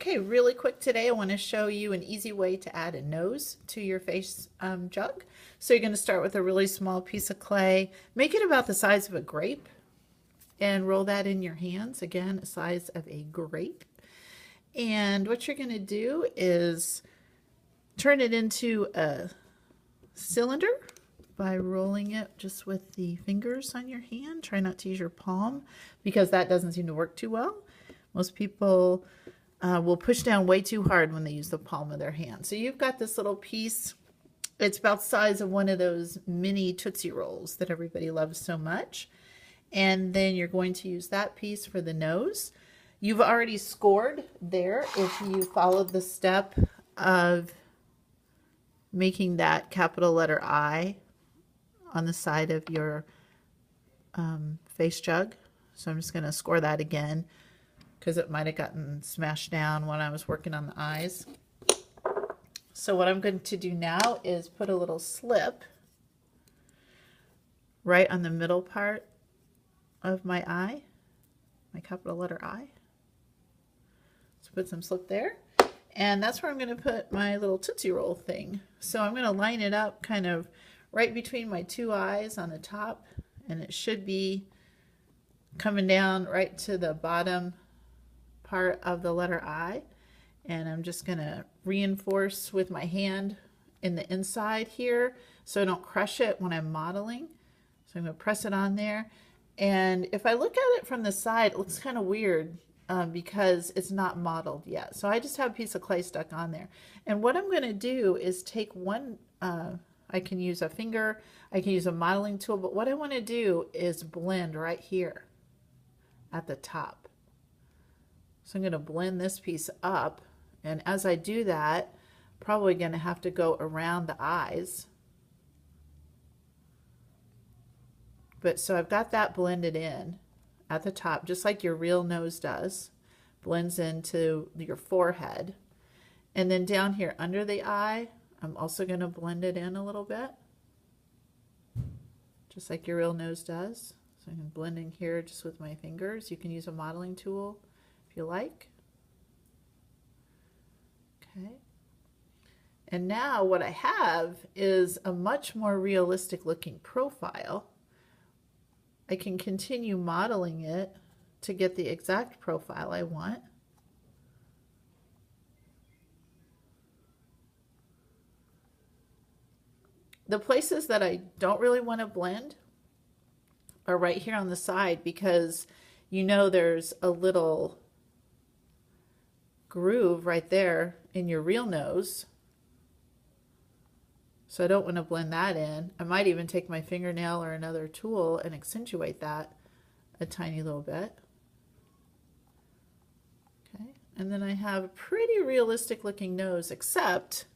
Okay, really quick today, I want to show you an easy way to add a nose to your face jug. So you're going to start with a really small piece of clay, make it about the size of a grape, and roll that in your hands, again, the size of a grape. And what you're going to do is turn it into a cylinder by rolling it just with the fingers on your hand. Try not to use your palm because that doesn't seem to work too well. Most people will push down way too hard when they use the palm of their hand. So you've got this little piece. It's about the size of one of those mini Tootsie Rolls that everybody loves so much. And then you're going to use that piece for the nose. You've already scored there if you followed the step of making that capital letter I on the side of your face jug. So I'm just going to score that again because it might have gotten smashed down when I was working on the eyes. So what I'm going to do now is put a little slip right on the middle part of my eye, my capital letter I. So put some slip there. And that's where I'm going to put my little Tootsie Roll thing. So I'm going to line it up kind of right between my two eyes on the top, and it should be coming down right to the bottom part of the letter I. And I'm just going to reinforce with my hand in the inside here so I don't crush it when I'm modeling. So I'm going to press it on there. And if I look at it from the side, it looks kind of weird because it's not modeled yet. So I just have a piece of clay stuck on there. And what I'm going to do is take one, I can use a finger, I can use a modeling tool, but what I want to do is blend right here at the top. So I'm going to blend this piece up. And as I do that, probably going to have to go around the eyes. But so I've got that blended in at the top, just like your real nose does, blends into your forehead. And then down here under the eye, I'm also going to blend it in a little bit, just like your real nose does. So I'm blending here just with my fingers. You can use a modeling tool if you like. Okay. And now what I have is a much more realistic looking profile. I can continue modeling it to get the exact profile I want. The places that I don't really want to blend are right here on the side because you know there's a little groove right there in your real nose. So I don't want to blend that in. I might even take my fingernail or another tool and accentuate that a tiny little bit. Okay, and then I have a pretty realistic looking nose, except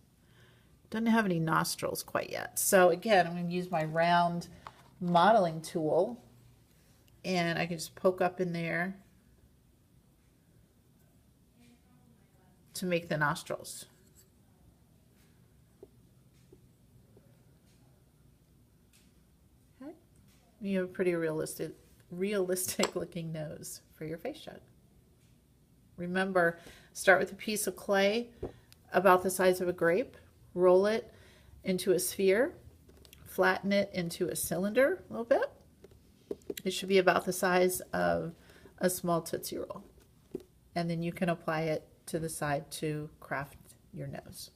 it doesn't have any nostrils quite yet. So again, I'm going to use my round modeling tool, and I can just poke up in there to make the nostrils. You have a pretty realistic looking nose for your face jug. Remember, start with a piece of clay about the size of a grape, roll it into a sphere, flatten it into a cylinder a little bit. It should be about the size of a small Tootsie Roll. And then you can apply it to the side to craft your nose.